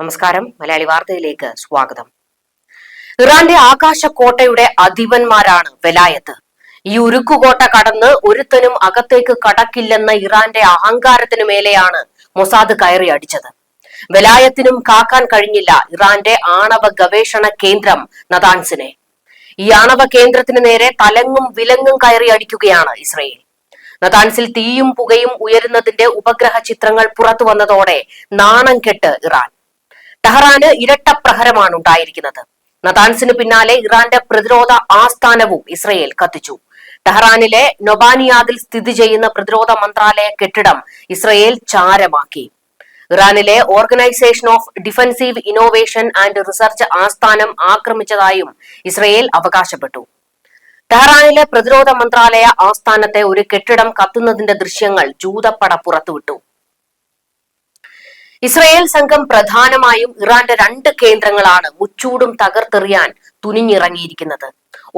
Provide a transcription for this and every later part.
നമസ്കാരം. മലയാളി വാർത്തയിലേക്ക് സ്വാഗതം. ഇറാന്റെ ആകാശക്കോട്ടയുടെ അധിപന്മാരാണ് വെലായത്ത്. ഈ ഉരുക്കുകോട്ട കടന്ന് ഒരുത്തനും അകത്തേക്ക് കടക്കില്ലെന്ന ഇറാന്റെ അഹങ്കാരത്തിനു മേലെയാണ് മൊസാദ് കയറി അടിച്ചത്. വെലായത്തിനും കാക്കാൻ കഴിഞ്ഞില്ല ഇറാന്റെ ആണവ ഗവേഷണ കേന്ദ്രം നതാൻസിനെ. ഈ ആണവ കേന്ദ്രത്തിന് നേരെ തലങ്ങും വിലങ്ങും കയറി അടിക്കുകയാണ് ഇസ്രയേൽ. നതാൻസിൽ തീയും പുകയും ഉയരുന്നതിന്റെ ഉപഗ്രഹ ചിത്രങ്ങൾ പുറത്തു വന്നതോടെ നാണം കെട്ട് ഇറാൻ. ടെഹ്റാന് ഇരട്ട പ്രഹരമാണ് ഉണ്ടായിരിക്കുന്നത്. നതാൻസിന് പിന്നാലെ ഇറാന്റെ പ്രതിരോധ ആസ്ഥാനവും ഇസ്രയേൽ കത്തിച്ചു. ടെഹ്റാനിലെ നൊബാനിയാദിൽ സ്ഥിതി ചെയ്യുന്ന പ്രതിരോധ മന്ത്രാലയ കെട്ടിടം ഇസ്രയേൽ ചാരമാക്കി. ഇറാനിലെ organisation of defensive innovation and research ആസ്ഥാനം ആക്രമിച്ചതായും ഇസ്രയേൽ അവകാശപ്പെട്ടു. ടെഹ്റാനിലെ പ്രതിരോധ മന്ത്രാലയ ആസ്ഥാനത്തെ ഒരു കെട്ടിടം കത്തുന്നതിന്റെ ദൃശ്യങ്ങൾ ജൂതപ്പട പുറത്തുവിട്ടു. ഇസ്രയേൽ സംഘം പ്രധാനമായും ഇറാന്റെ രണ്ട് കേന്ദ്രങ്ങളാണ് മുച്ചൂടും തകർത്തെറിയാൻ തുനിഞ്ഞിറങ്ങിയിരിക്കുന്നത്.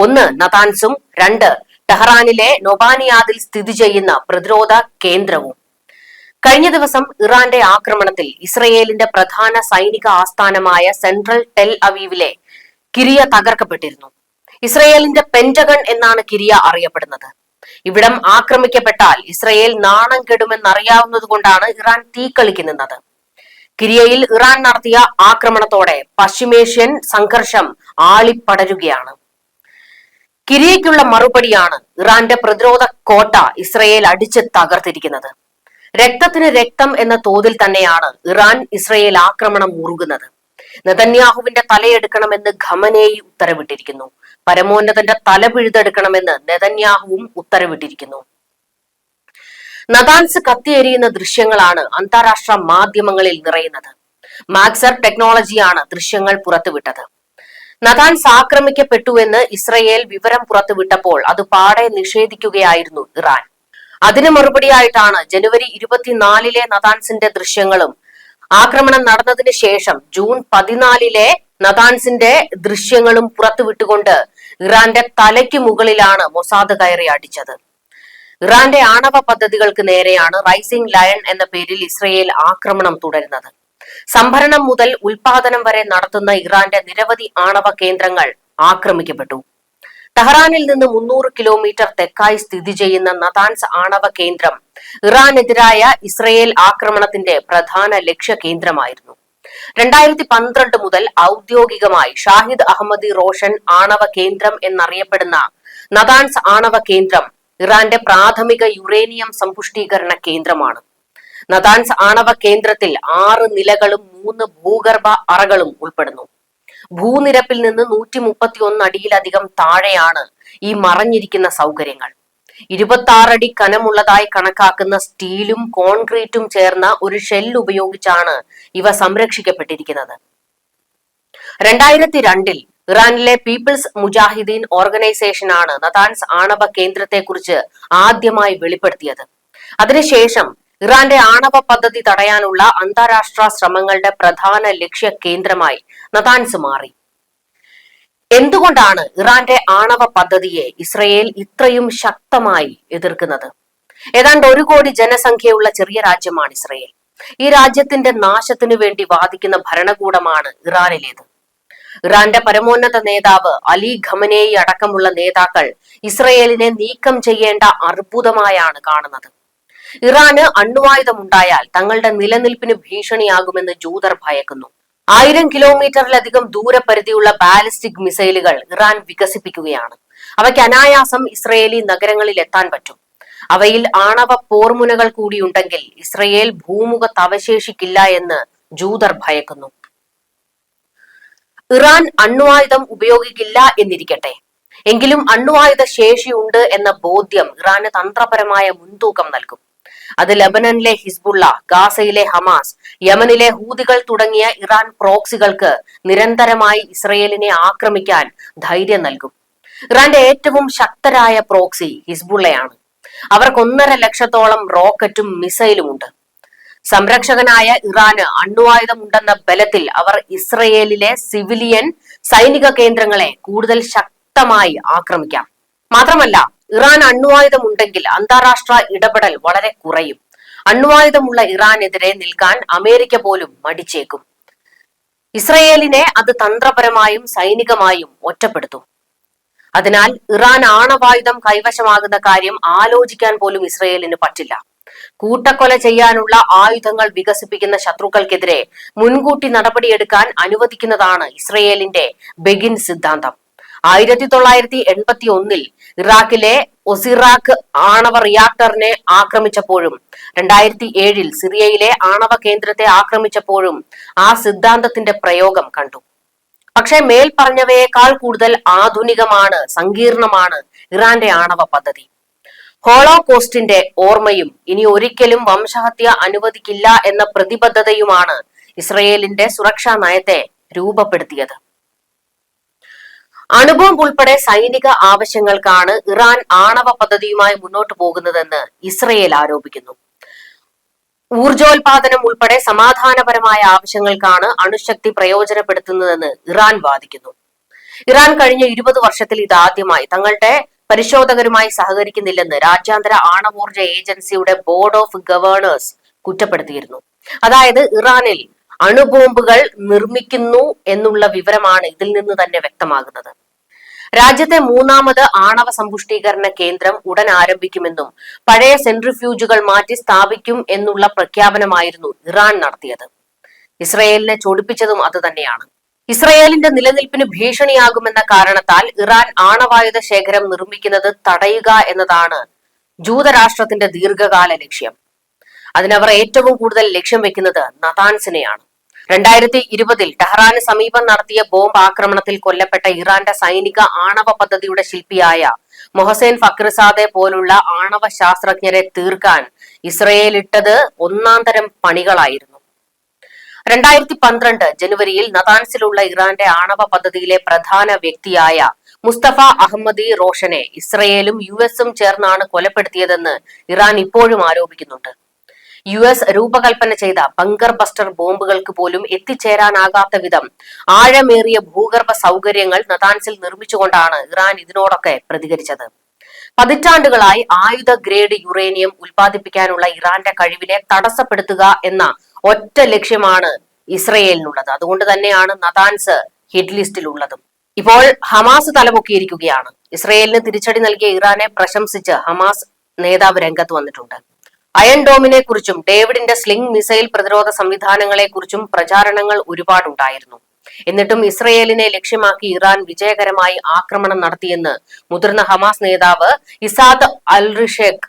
ഒന്ന് നതാൻസും, രണ്ട് ടെഹ്റാനിലെ നൊബാനിയാദിൽ സ്ഥിതി ചെയ്യുന്ന പ്രതിരോധ കേന്ദ്രവും. കഴിഞ്ഞ ദിവസം ഇറാന്റെ ആക്രമണത്തിൽ ഇസ്രയേലിന്റെ പ്രധാന സൈനിക ആസ്ഥാനമായ സെൻട്രൽ ടെൽ അവീവിലെ കിരിയ തകർക്കപ്പെട്ടിരുന്നു. ഇസ്രയേലിന്റെ പെന്റഗൺ എന്നാണ് കിരിയ അറിയപ്പെടുന്നത്. ഇവിടം ആക്രമിക്കപ്പെട്ടാൽ ഇസ്രയേൽ നാണം കെടുമെന്നറിയാവുന്നതുകൊണ്ടാണ് ഇറാൻ തീക്കളിക്ക് നിന്നത്. കിരിയയിൽ ഇറാൻ നടത്തിയ ആക്രമണത്തോടെ പശ്ചിമേഷ്യൻ സംഘർഷം ആളിപ്പടരുകയാണ്. കിരിയയ്ക്കുള്ള മറുപടിയാണ് ഇറാന്റെ പ്രതിരോധ കോട്ട ഇസ്രയേൽ അടിച്ച് തകർത്തിരിക്കുന്നത്. രക്തത്തിന് രക്തം എന്ന തോതിൽ തന്നെയാണ് ഇറാൻ ഇസ്രയേൽ ആക്രമണം മുറുകുന്നത്. നെതന്യാഹുവിന്റെ തലയെടുക്കണമെന്ന് ഖമനേയി ഉത്തരവിട്ടിരിക്കുന്നു. പരമോന്നതന്റെ തല പിഴുതെടുക്കണമെന്ന് നെതന്യാഹുവും ഉത്തരവിട്ടിരിക്കുന്നു. നതാൻസ് കത്തിയെരിയുന്ന ദൃശ്യങ്ങളാണ് അന്താരാഷ്ട്ര മാധ്യമങ്ങളിൽ നിറയുന്നത്. മാക്സർ ടെക്നോളജിയാണ് ദൃശ്യങ്ങൾ പുറത്തുവിട്ടത്. നതാൻസ് ആക്രമിക്കപ്പെട്ടുവെന്ന് ഇസ്രയേൽ വിവരം പുറത്തുവിട്ടപ്പോൾ അത് പാടെ നിഷേധിക്കുകയായിരുന്നു ഇറാൻ. അതിന് മറുപടിയായിട്ടാണ് ജനുവരി 24 നതാൻസിന്റെ ദൃശ്യങ്ങളും ആക്രമണം നടന്നതിന് ശേഷം ജൂൺ 14 നതാൻസിന്റെ ദൃശ്യങ്ങളും പുറത്തുവിട്ടുകൊണ്ട് ഇറാന്റെ തലയ്ക്ക് മുകളിലാണ് മൊസാദ് കയറി അടിച്ചത്. ഇറാന്റെ ആണവ പദ്ധതികൾക്ക് നേരെയാണ് റൈസിംഗ് ലയൺ എന്ന പേരിൽ ഇസ്രയേൽ ആക്രമണം തുടരുന്നത്. സംഭരണം മുതൽ ഉൽപാദനം വരെ നടത്തുന്ന ഇറാന്റെ നിരവധി ആണവ കേന്ദ്രങ്ങൾ ആക്രമിക്കപ്പെട്ടു. ടെഹ്റാനിൽ നിന്ന് 300 കിലോമീറ്റർ തെക്കായി സ്ഥിതി ചെയ്യുന്ന നതാൻസ് ആണവ കേന്ദ്രം ഇറാനെതിരായ ഇസ്രയേൽ ആക്രമണത്തിന്റെ പ്രധാന ലക്ഷ്യ കേന്ദ്രമായിരുന്നു. 2012 മുതൽ ഔദ്യോഗികമായി ഷാഹിദ് അഹമ്മദി റോഷൻ ആണവ കേന്ദ്രം എന്നറിയപ്പെടുന്ന നതാൻസ് ആണവ കേന്ദ്രം ഇറാന്റെ പ്രാഥമിക യുറേനിയം സമ്പുഷ്ടീകരണ കേന്ദ്രമാണ്. നതാൻസ് ആണവ കേന്ദ്രത്തിൽ 6 നിലകളും 3 ഭൂഗർഭ അറകളും ഉൾപ്പെടുന്നു. ഭൂനിരപ്പിൽ നിന്ന് 131 അടിയിലധികം താഴെയാണ് ഈ മറഞ്ഞിരിക്കുന്ന സൗകര്യങ്ങൾ. 26 അടി കനമുള്ളതായി കണക്കാക്കുന്ന സ്റ്റീലും കോൺക്രീറ്റും ചേർന്ന ഒരു ഷെൽ ഉപയോഗിച്ചാണ് ഇവ സംരക്ഷിക്കപ്പെട്ടിരിക്കുന്നത്. 2002 ഇറാനിലെ പീപ്പിൾസ് മുജാഹിദീൻ ഓർഗനൈസേഷനാണ് നതാൻസ് ആണവ കേന്ദ്രത്തെക്കുറിച്ച് ആദ്യമായി വെളിപ്പെടുത്തിയത്. അതിനുശേഷം ഇറാന്റെ ആണവ പദ്ധതി തടയാനുള്ള അന്താരാഷ്ട്ര ശ്രമങ്ങളുടെ പ്രധാന ലക്ഷ്യ കേന്ദ്രമായി നതാൻസ് മാറി. എന്തുകൊണ്ടാണ് ഇറാന്റെ ആണവ പദ്ധതിയെ ഇസ്രയേൽ ഇത്രയും ശക്തമായി എതിർക്കുന്നത്? ഏതാണ്ട് 1 കോടി ജനസംഖ്യയുള്ള ചെറിയ രാജ്യമാണ് ഇസ്രയേൽ. ഈ രാജ്യത്തിന്റെ നാശത്തിനു വേണ്ടി വാദിക്കുന്ന ഭരണകൂടമാണ് ഇറാനിലേത്. ഇറാന്റെ പരമോന്നത നേതാവ് അലി ഖമനേയി അടക്കമുള്ള നേതാക്കൾ ഇസ്രയേലിനെ നീക്കം ചെയ്യേണ്ട അർബുദമായാണ് കാണുന്നത്. ഇറാന് അണ്വായുധമുണ്ടായാൽ തങ്ങളുടെ നിലനിൽപ്പിന് ഭീഷണിയാകുമെന്ന് ജൂതർ ഭയക്കുന്നു. 1000 കിലോമീറ്ററിലധികം ദൂരപരിധിയുള്ള ബാലിസ്റ്റിക് മിസൈലുകൾ ഇറാൻ വികസിപ്പിക്കുകയാണ്. അവയ്ക്ക് അനായാസം ഇസ്രയേലി നഗരങ്ങളിൽ എത്താൻ പറ്റും. അവയിൽ ആണവ പോർമുനകൾ കൂടിയുണ്ടെങ്കിൽ ഇസ്രയേൽ ഭൂമുഖത്ത് അവശേഷിക്കില്ല എന്ന് ജൂതർ ഭയക്കുന്നു. ഇറാൻ അണ്വായുധം ഉപയോഗിക്കില്ല എന്നിരിക്കട്ടെ, എങ്കിലും അണ്വായുധ ശേഷിയുണ്ട് എന്ന ബോധ്യം ഇറാന് തന്ത്രപരമായ മുൻതൂക്കം നൽകും. അത് ലബനനിലെ ഹിസ്ബുള്ള, ഗാസയിലെ ഹമാസ്, യമനിലെ ഹൂതികൾ തുടങ്ങിയ ഇറാൻ പ്രോക്സികൾക്ക് നിരന്തരമായി ഇസ്രയേലിനെ ആക്രമിക്കാൻ ധൈര്യം നൽകും. ഇറാന്റെ ഏറ്റവും ശക്തരായ പ്രോക്സി ഹിസ്ബുള്ളയാണ്. അവർക്ക് 1.5 ലക്ഷത്തോളം റോക്കറ്റും മിസൈലുമുണ്ട്. സംരക്ഷകനായ ഇറാന് അണ്വായുധമുണ്ടെന്ന ബലത്തിൽ അവർ ഇസ്രയേലിലെ സിവിലിയൻ സൈനിക കേന്ദ്രങ്ങളെ കൂടുതൽ ശക്തമായി ആക്രമിക്കാം. മാത്രമല്ല, ഇറാൻ അണ്വായുധമുണ്ടെങ്കിൽ അന്താരാഷ്ട്ര ഇടപെടൽ വളരെ കുറയും. അണ്വായുധമുള്ള ഇറാനെതിരെ നിൽക്കാൻ അമേരിക്ക പോലും മടിച്ചേക്കും. ഇസ്രയേലിനെ അത് തന്ത്രപരമായും സൈനികമായും ഒറ്റപ്പെടുത്തും. അതിനാൽ ഇറാൻ ആണവായുധം കൈവശമാകുന്ന കാര്യം ആലോചിക്കാൻ പോലും ഇസ്രയേലിന് പറ്റില്ല. കൂട്ടക്കൊല ചെയ്യാനുള്ള ആയുധങ്ങൾ വികസിപ്പിക്കുന്ന ശത്രുക്കൾക്കെതിരെ മുൻകൂട്ടി നടപടിയെടുക്കാൻ അനുവദിക്കുന്നതാണ് ഇസ്രയേലിന്റെ ബെഗിൻ സിദ്ധാന്തം. 1981 ഇറാഖിലെ ഒസിറാഖ് ആണവ റിയാക്ടറിനെ ആക്രമിച്ചപ്പോഴും 2007 സിറിയയിലെ ആണവ കേന്ദ്രത്തെ ആക്രമിച്ചപ്പോഴും ആ സിദ്ധാന്തത്തിന്റെ പ്രയോഗം കണ്ടു. പക്ഷേ മേൽ പറഞ്ഞവയേക്കാൾ കൂടുതൽ ആധുനികമാണ്, സങ്കീർണമാണ് ഇറാന്റെ ആണവ പദ്ധതി. ഹോളോകോസ്റ്റിന്റെ ഓർമ്മയും ഇനി ഒരിക്കലും വംശഹത്യ അനുവദിക്കില്ല എന്ന പ്രതിബദ്ധതയുമാണ് ഇസ്രയേലിന്റെ സുരക്ഷാ നയത്തെ രൂപപ്പെടുത്തിയത്. അണുബോംബ് ഉൾപ്പെടെ സൈനിക ആവശ്യങ്ങൾക്കാണ് ഇറാൻ ആണവ പദ്ധതിയുമായി മുന്നോട്ടു പോകുന്നതെന്ന് ഇസ്രയേൽ ആരോപിക്കുന്നു. ഊർജോൽപാദനം ഉൾപ്പെടെ സമാധാനപരമായ ആവശ്യങ്ങൾക്കാണ് അണുശക്തി പ്രയോജനപ്പെടുത്തുന്നതെന്ന് ഇറാൻ വാദിക്കുന്നു. ഇറാൻ കഴിഞ്ഞ 20 വർഷത്തിൽ ഇതാദ്യമായി തങ്ങളുടെ പരിശോധകരുമായി സഹകരിക്കുന്നില്ലെന്ന് രാജ്യാന്തര ആണവോർജ ഏജൻസിയുടെ ബോർഡ് ഓഫ് ഗവേണേഴ്സ് കുറ്റപ്പെടുത്തിയിരുന്നു. അതായത് ഇറാനിൽ അണുബോംബുകൾ നിർമ്മിക്കുന്നു എന്നുള്ള വിവരമാണ് ഇതിൽ നിന്ന് തന്നെ വ്യക്തമാകുന്നത്. രാജ്യത്തെ 3ാമത് ആണവ സമ്പുഷ്ടീകരണ കേന്ദ്രം ഉടൻ ആരംഭിക്കുമെന്നും പഴയ സെൻട്രിഫ്യൂജുകൾ മാറ്റി സ്ഥാപിക്കും എന്നുള്ള പ്രഖ്യാപനമായിരുന്നു ഇറാൻ നടത്തിയത്. ഇസ്രയേലിനെ ചൊടിപ്പിച്ചതും അത് തന്നെയാണ്. ഇസ്രയേലിന്റെ നിലനിൽപ്പിന് ഭീഷണിയാകുമെന്ന കാരണത്താൽ ഇറാൻ ആണവായുധ ശേഖരം നിർമ്മിക്കുന്നത് തടയുക എന്നതാണ് ജൂതരാഷ്ട്രത്തിന്റെ ദീർഘകാല ലക്ഷ്യം. അതിനവർ ഏറ്റവും കൂടുതൽ ലക്ഷ്യം വെക്കുന്നത് നതാൻസിനെയാണ്. 2020 ടെഹ്റാന് സമീപം നടത്തിയ ബോംബ് ആക്രമണത്തിൽ കൊല്ലപ്പെട്ട ഇറാന്റെ സൈനിക ആണവ പദ്ധതിയുടെ ശില്പിയായ മൊഹസേൻ ഫക്രിസാദെ പോലുള്ള ആണവ ശാസ്ത്രജ്ഞരെ തീർക്കാൻ ഇസ്രയേൽ ഇട്ടത് ഒന്നാന്തരം പണികളായിരുന്നു. 2012 ജനുവരിയിൽ നതാൻസിലുള്ള ഇറാന്റെ ആണവ പദ്ധതിയിലെ പ്രധാന വ്യക്തിയായ മുസ്തഫ അഹമ്മദി റോഷനെ ഇസ്രയേലും US ചേർന്നാണ് കൊലപ്പെടുത്തിയതെന്ന് ഇറാൻ ഇപ്പോഴും ആരോപിക്കുന്നുണ്ട്. US രൂപകൽപ്പന ചെയ്ത ബങ്കർ ബസ്റ്റർ ബോംബുകൾക്ക് പോലും എത്തിച്ചേരാനാകാത്ത വിധം ആഴമേറിയ ഭൂഗർഭ സൗകര്യങ്ങൾ നതാൻസിൽ നിർമ്മിച്ചുകൊണ്ടാണ് ഇറാൻ ഇതിനോടൊക്കെ പ്രതികരിച്ചത്. പതിറ്റാണ്ടുകളായി ആയുധ ഗ്രേഡ് യുറേനിയം ഉൽപ്പാദിപ്പിക്കാനുള്ള ഇറാന്റെ കഴിവിനെ തടസ്സപ്പെടുത്തുക എന്ന ഒറ്റ ലക്ഷ്യമാണ് ഇസ്രയേലിനുള്ളത്. അതുകൊണ്ട് തന്നെയാണ് നതാൻസ് ഹിറ്റ് ലിസ്റ്റിലുള്ളതും. ഇപ്പോൾ ഹമാസ് തലപൊക്കിയിരിക്കുകയാണ്. ഇസ്രയേലിന് തിരിച്ചടി നൽകിയ ഇറാനെ പ്രശംസിച്ച് ഹമാസ് നേതാവ് രംഗത്ത് വന്നിട്ടുണ്ട്. അയൺ ഡോമിനെ കുറിച്ചും ഡേവിഡിന്റെ സ്ലിംഗ് മിസൈൽ പ്രതിരോധ സംവിധാനങ്ങളെ കുറിച്ചും പ്രചാരണങ്ങൾ ഒരുപാടുണ്ടായിരുന്നു. എന്നിട്ടും ഇസ്രയേലിനെ ലക്ഷ്യമാക്കി ഇറാൻ വിജയകരമായി ആക്രമണം നടത്തിയെന്ന് മുതിർന്ന ഹമാസ് നേതാവ് ഇസാദ് അൽറിഷേഖ്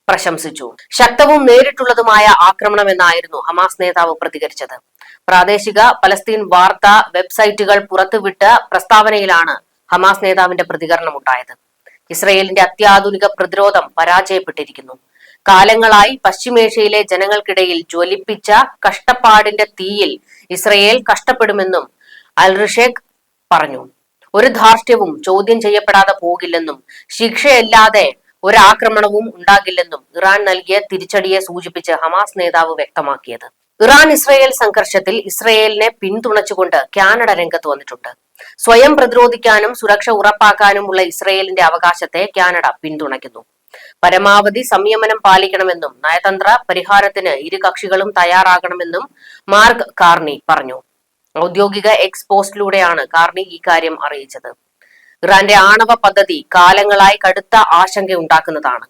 പ്രശംസിച്ചു. ശക്തവും നേരിട്ടുള്ളതുമായ ആക്രമണമെന്നായിരുന്നു ഹമാസ് നേതാവ് പ്രതികരിച്ചത്. പ്രാദേശിക പലസ്തീൻ വാർത്താ വെബ്സൈറ്റുകൾ പുറത്തുവിട്ട പ്രസ്താവനയിലാണ് ഹമാസ് നേതാവിന്റെ പ്രതികരണം ഉണ്ടായത്. ഇസ്രയേലിന്റെ അത്യാധുനിക പ്രതിരോധം പരാജയപ്പെട്ടിരിക്കുന്നു. കാലങ്ങളായി പശ്ചിമേഷ്യയിലെ ജനങ്ങൾക്കിടയിൽ ജ്വലിപ്പിച്ച കഷ്ടപ്പാടിന്റെ തീയിൽ ഇസ്രയേൽ കഷ്ടപ്പെടുമെന്നും അൽറിഷേഖ് പറഞ്ഞു. ഒരു ധാർഷ്ട്യവും ചോദ്യം ചെയ്യപ്പെടാതെ പോകില്ലെന്നും ശിക്ഷയല്ലാതെ ഒരാക്രമണവും ഉണ്ടാകില്ലെന്നും ഇറാൻ നൽകിയ തിരിച്ചടിയെ സൂചിപ്പിച്ച് ഹമാസ് നേതാവ് വ്യക്തമാക്കിയത്. ഇറാൻ ഇസ്രയേൽ സംഘർഷത്തിൽ ഇസ്രയേലിനെ പിന്തുണച്ചുകൊണ്ട് കാനഡ രംഗത്ത് വന്നിട്ടുണ്ട്. സ്വയം പ്രതിരോധിക്കാനും സുരക്ഷ ഉറപ്പാക്കാനുമുള്ള ഇസ്രയേലിന്റെ അവകാശത്തെ കാനഡ പിന്തുണയ്ക്കുന്നു. പരമാവധി സംയമനം പാലിക്കണമെന്നും നയതന്ത്ര പരിഹാരത്തിന് ഇരു കക്ഷികളും തയ്യാറാകണമെന്നും മാർക്ക് കാർണി പറഞ്ഞു. ഔദ്യോഗിക എക്സ് പോസ്റ്റിലൂടെയാണ് കാർണി ഇക്കാര്യം അറിയിച്ചത്. ഇറാന്റെ ആണവ പദ്ധതി കാലങ്ങളായി കടുത്ത ആശങ്കയുണ്ടാക്കുന്നതാണ്.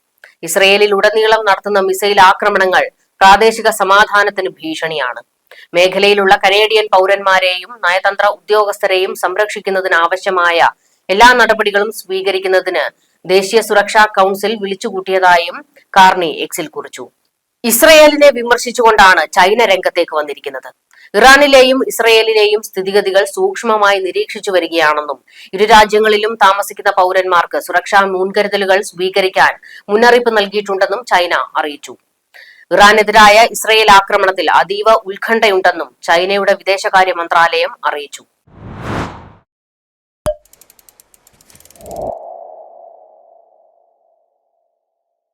ഇസ്രയേലിൽ ഉടനീളം നടത്തുന്ന മിസൈൽ ആക്രമണങ്ങൾ പ്രാദേശിക സമാധാനത്തിന് ഭീഷണിയാണ്. മേഖലയിലുള്ള കനേഡിയൻ പൗരന്മാരെയും നയതന്ത്ര ഉദ്യോഗസ്ഥരെയും സംരക്ഷിക്കുന്നതിനാവശ്യമായ എല്ലാ നടപടികളും സ്വീകരിക്കുന്നതിന് ദേശീയ സുരക്ഷാ കൗൺസിൽ വിളിച്ചുകൂട്ടിയതായും കാർണി എക്സിൽ കുറിച്ചു. ഇസ്രയേലിനെ വിമർശിച്ചുകൊണ്ടാണ് ചൈന രംഗത്തേക്ക് വന്നിരിക്കുന്നത്. ഇറാനിലെയും ഇസ്രയേലിലെയും സ്ഥിതിഗതികൾ സൂക്ഷ്മമായി നിരീക്ഷിച്ചു വരികയാണെന്നും ഇരു രാജ്യങ്ങളിലും താമസിക്കുന്ന പൗരന്മാർക്ക് സുരക്ഷാ മുൻകരുതലുകൾ സ്വീകരിക്കാൻ മുന്നറിയിപ്പ് നൽകിയിട്ടുണ്ടെന്നും ചൈന അറിയിച്ചു. ഇറാനെതിരായ ഇസ്രയേൽ ആക്രമണത്തിൽ അതീവ ഉത്കണ്ഠയുണ്ടെന്നും ചൈനയുടെ വിദേശകാര്യ മന്ത്രാലയം അറിയിച്ചു.